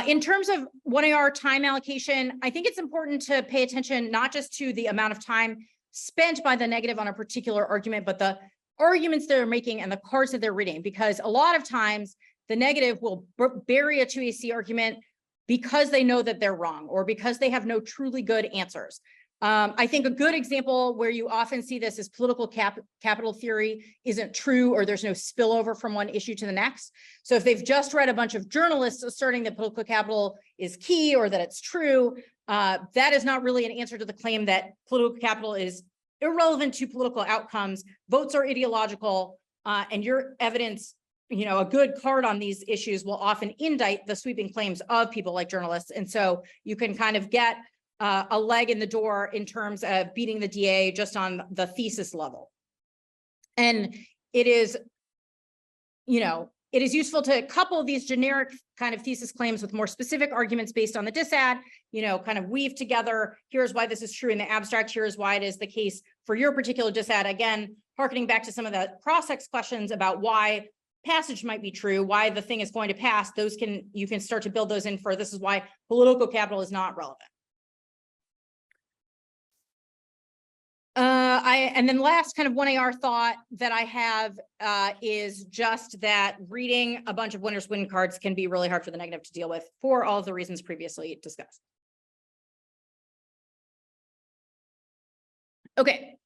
In terms of 1AR time allocation, I think it's important to pay attention not just to the amount of time spent by the negative on a particular argument, but the arguments they're making and the cards that they're reading, because a lot of times the negative will bury a 2AC argument because they know that they're wrong or because they have no truly good answers. I think a good example where you often see this is political capital theory isn't true, or there's no spillover from one issue to the next. So if they've just read a bunch of journalists asserting that political capital is key or that it's true, that is not really an answer to the claim that political capital is irrelevant to political outcomes. Votes are ideological, and your evidence, you know, a good card on these issues will often indict the sweeping claims of people like journalists. And so you can kind of get a leg in the door in terms of beating the DA just on the thesis level. And it is, you know, it is useful to couple these generic kind of thesis claims with more specific arguments based on the dissad, you know, kind of weave together, here's why this is true in the abstract, here's why it is the case for your particular dissad. Again, harkening back to some of the cross-ex questions about why passage might be true, why the thing is going to pass, you can start to build those in for this is why political capital is not relevant. And then last kind of 1AR thought that I have is just that reading a bunch of winners win cards can be really hard for the negative to deal with for all of the reasons previously discussed. Okay,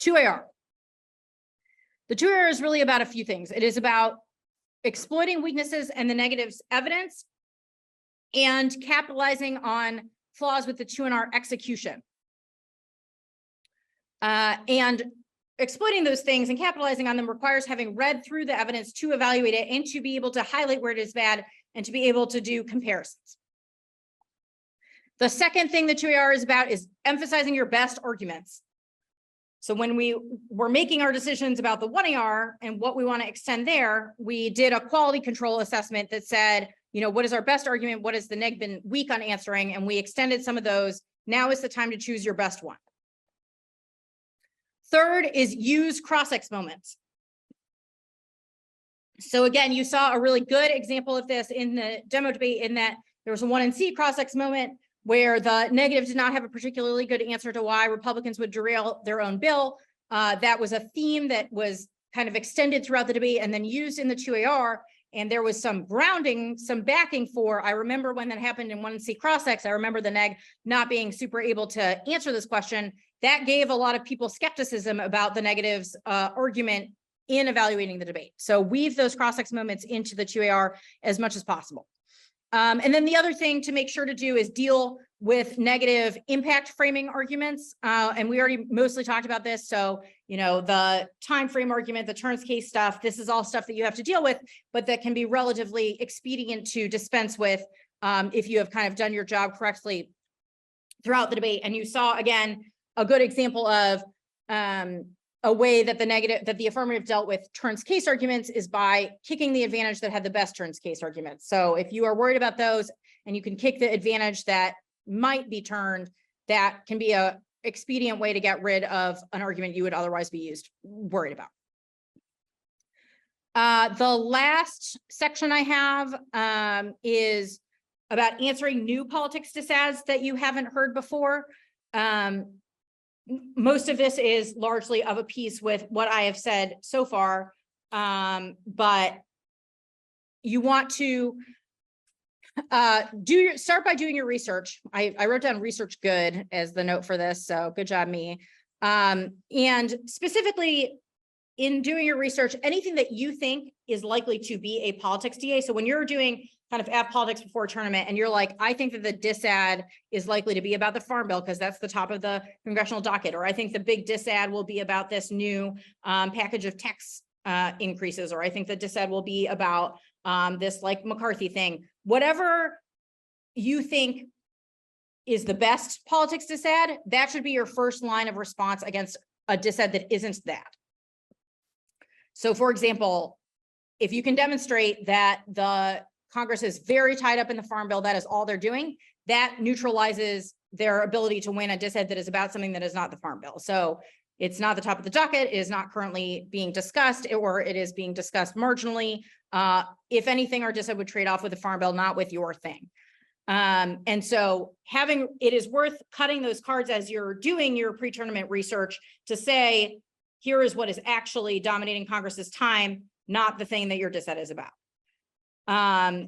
2AR. The 2AR is really about a few things. It is about exploiting weaknesses and the negative's evidence and capitalizing on flaws with the 2NR execution. And exploiting those things and capitalizing on them requires having read through the evidence to evaluate it and to be able to highlight where it is bad and to be able to do comparisons. The second thing that 2AR is about is emphasizing your best arguments. So when we were making our decisions about the 1AR and what we want to extend there, we did a quality control assessment that said, you know, what is our best argument? What has the neg been weak on answering? And we extended some of those. Now is the time to choose your best one. Third is use cross-ex moments. So again, you saw a really good example of this in the demo debate, in that there was a 1NC cross-ex moment where the negative did not have a particularly good answer to why Republicans would derail their own bill. That was a theme that was kind of extended throughout the debate and then used in the 2AR. And there was some grounding, some backing for, I remember when that happened in 1NC cross-ex, I remember the neg not being super able to answer this question. That gave a lot of people skepticism about the negative's argument in evaluating the debate. So weave those cross-ex moments into the 2AR as much as possible. And then the other thing to make sure to do is deal with negative impact framing arguments. And we already mostly talked about this. So, you know, the time frame argument, the turns case stuff, this is all stuff that you have to deal with, but that can be relatively expedient to dispense with if you have kind of done your job correctly throughout the debate. And you saw, again, a good example of a way that the affirmative dealt with turns case arguments is by kicking the advantage that had the best turns case arguments. So if you are worried about those and you can kick the advantage that might be turned, that can be a expedient way to get rid of an argument you would otherwise be worried about. The last section I have is about answering new politics disads that you haven't heard before. Most of this is largely of a piece with what I have said so far, but you want to start by doing your research. I wrote down research good as the note for this, so good job me. And specifically in doing your research, anything that you think is likely to be a politics DA. So when you're doing kind of app politics before a tournament and you're like, I think that the disad is likely to be about the farm bill because that's the top of the congressional docket, or I think the big disad will be about this new package of tax increases, or I think the disad will be about this like McCarthy thing. Whatever you think is the best politics disad, that should be your first line of response against a disad that isn't that. So for example, if you can demonstrate that the Congress is very tied up in the farm bill, that is all they're doing, that neutralizes their ability to win a disad that is about something that is not the farm bill. So it's not the top of the docket, it is not currently being discussed, or it is being discussed marginally. If anything, our disad would trade off with the farm bill, not with your thing. And so it is worth cutting those cards as you're doing your pre-tournament research to say, here is what is actually dominating Congress's time, not the thing that your disad is about.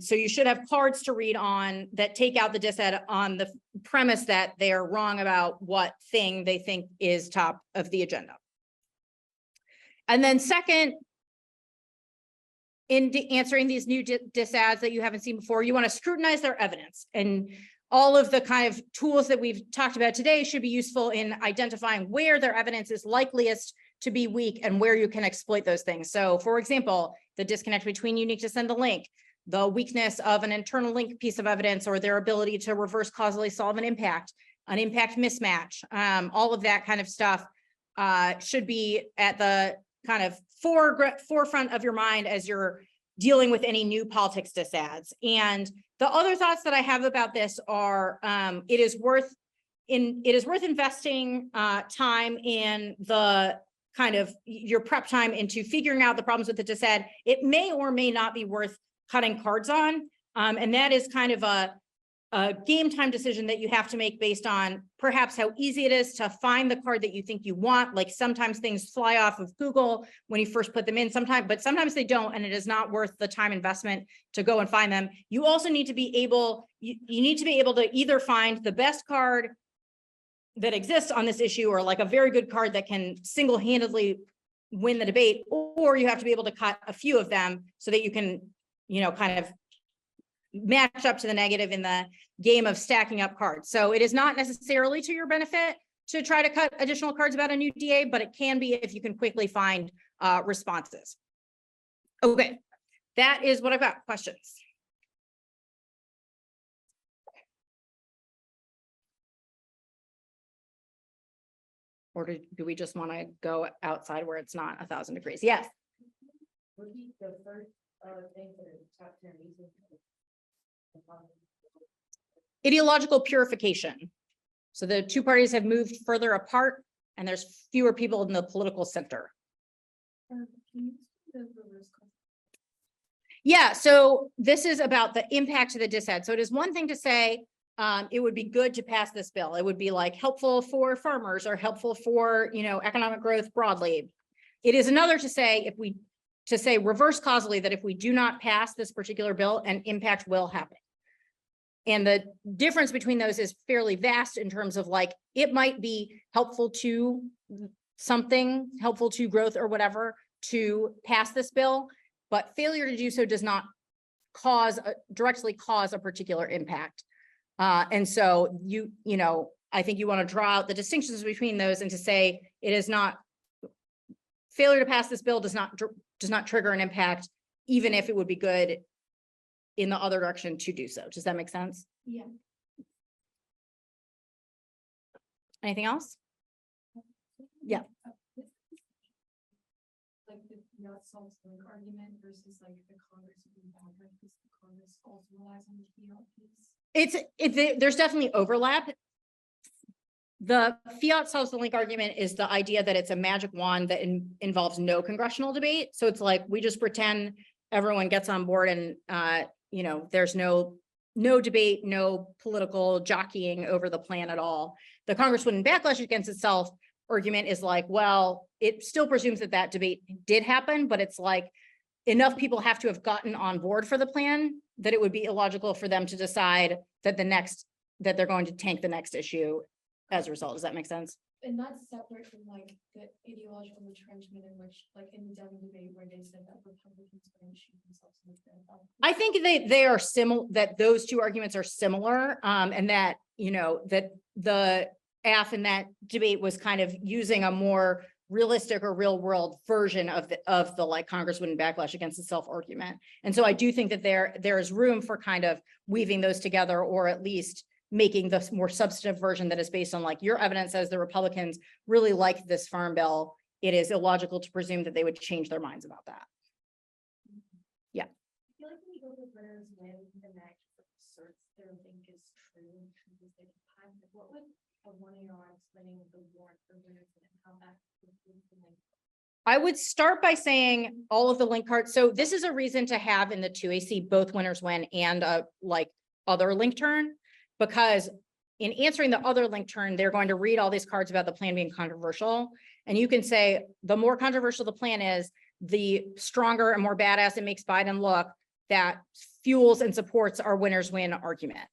So you should have cards to read on that take out the disad on the premise that they are wrong about what thing they think is top of the agenda. And then second, in answering these new disads that you haven't seen before, you want to scrutinize their evidence. And all of the kind of tools that we've talked about today should be useful in identifying where their evidence is likeliest to be weak and where you can exploit those things. So for example, the disconnect between unique to send a link, the weakness of an internal link piece of evidence, or their ability to reverse causally solve an impact mismatch, all of that kind of stuff should be at the kind of forefront of your mind as you're dealing with any new politics disads. And the other thoughts that I have about this are it is worth investing time in the kind of your prep time into figuring out the problems with the disad. It may or may not be worth cutting cards on. And that is kind of a game time decision that you have to make based on perhaps how easy it is to find the card that you think you want. Like sometimes things fly off of Google when you first put them in, but sometimes they don't, and it is not worth the time investment to go and find them. You also need to be able, you need to be able to either find the best card that exists on this issue, or like a very good card that can single-handedly win the debate, or you have to be able to cut a few of them so that you can, you know, kind of match up to the negative in the game of stacking up cards. So it is not necessarily to your benefit to try to cut additional cards about a new DA, but it can be if you can quickly find responses. Okay, that is what I've got. Questions? Or do we just want to go outside where it's not 1,000 degrees? Yes. Ideological purification. So the two parties have moved further apart and there's fewer people in the political center. Yeah, so this is about the impact to the disad. So it is one thing to say, it would be good to pass this bill. It would be like helpful for farmers or helpful for, economic growth broadly. It is another to say reverse causally that if we do not pass this particular bill, an impact will happen. And the difference between those is fairly vast in terms of like, it might be helpful to something, helpful to growth or whatever to pass this bill, but failure to do so does not directly cause a particular impact. And so I think you want to draw out the distinctions between those and to say it is not failure to pass this bill does not trigger an impact, even if it would be good in the other direction to do so. Does that make sense? Yeah. Anything else? Yeah. Like the Salzburg argument versus like the Congress being bad, right? Because the Congress also relies on the fiat piece. There's definitely overlap. The fiat solves the link argument is the idea that it's a magic wand that involves no congressional debate. So it's like, we just pretend everyone gets on board and, there's no debate, no political jockeying over the plan at all. The Congress wouldn't backlash against itself argument is like, well, it still presumes that debate did happen, but it's like enough people have to have gotten on board for the plan that it would be illogical for them to decide that they're going to tank the next issue as a result. Does that make sense? And that's separate from like the ideological retrenchment in which, like in the Devon debate where they said that Republicans were going to shoot themselves in the foot. I think they are similar, that those two arguments are similar, and that, that the AF in that debate was kind of using a more realistic or real world version of the like Congress wouldn't backlash against itself argument. And so I do think that there is room for kind of weaving those together, or at least making the more substantive version that is based on like your evidence says the Republicans really like this farm bill. It is illogical to presume that they would change their minds about that. Yeah. I feel like when you go to winners win the next asserts their link is true because they can time it. What would a 1 year on explaining the warrant for winners and how that would the link? I would start by saying all of the link cards. So this is a reason to have in the 2AC both winners win and like other link turn, because in answering the other link turn, they're going to read all these cards about the plan being controversial. And you can say the more controversial the plan is, the stronger and more badass it makes Biden look, that fuels and supports our winners win argument.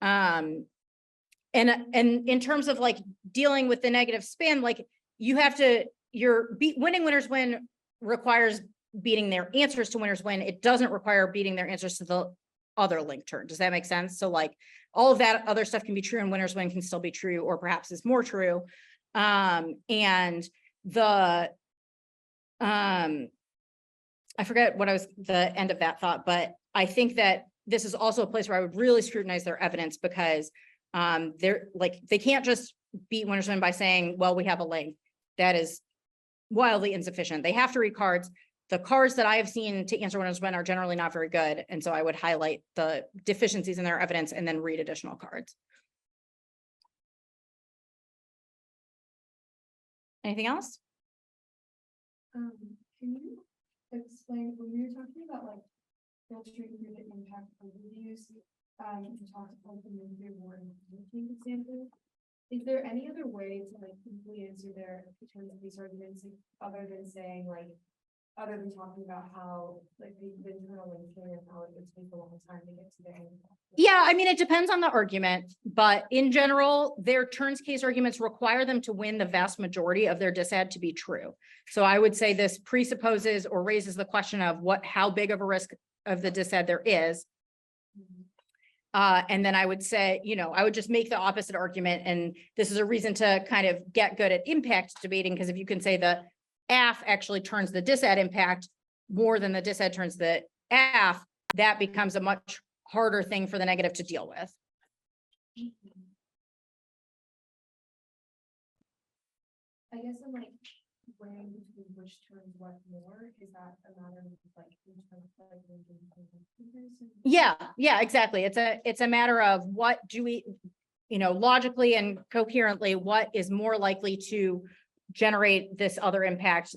And in terms of like dealing with the negative spin, like you have to, winning winners win requires beating their answers to winners win. It doesn't require beating their answers to the other link turn. Does that make sense? So like all of that other stuff can be true and winners win can still be true, or perhaps is more true. And the, I forget what the end of that thought, but I think that this is also a place where I would really scrutinize their evidence, because they can't just beat winners win by saying, well, we have a link. That is wildly insufficient. They have to read cards. The cards that I have seen to answer winners win are generally not very good. And so I would highlight the deficiencies in their evidence and then read additional cards. Anything else? Can you explain when we were talking about like filtering through the impact of reviews, you talked about the movie award example. Is there any other way to like simply answer their in terms of these arguments other than talking about how like the internal linking and how it would take a long time to get to the end? Yeah, I mean, it depends on the argument, but in general, their turns case arguments require them to win the vast majority of their disad to be true. So I would say this presupposes or raises the question of how big of a risk of the disad there is. And then I would say, I would just make the opposite argument. And this is a reason to kind of get good at impact debating, because if you can say the AF actually turns the disad impact more than the disad turns the AF, that becomes a much harder thing for the negative to deal with. I guess I'm like weighing between which turns what more, is that a matter of like, in terms of like ranking comparison? Yeah, exactly. It's a matter of what do we, logically and coherently, what is more likely to generate this other impact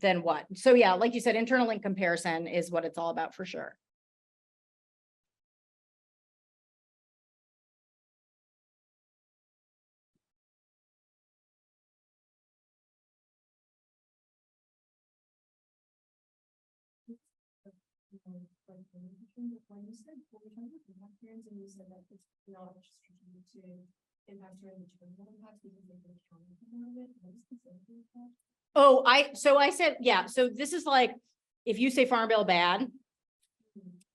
than what? So yeah, like you said, internal link comparison is what it's all about for sure. Like, when you said, when we talked about impact trends, and you said that it's not just to impact during the terminal impacts because they can count on it, what is specifically that? Oh, I said, yeah, so this is like, if you say Farm Bill bad,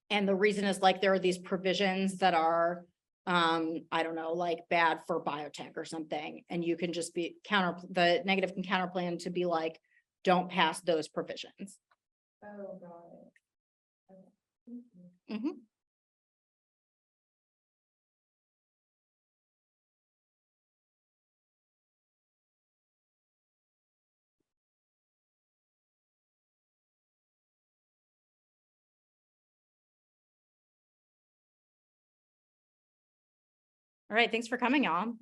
and the reason is like, there are these provisions that are, I don't know, like bad for biotech or something, and you can just be the negative can counterplan to be like, don't pass those provisions. Oh, got it. Okay. Thank you. Mhm. All right, thanks for coming, y'all.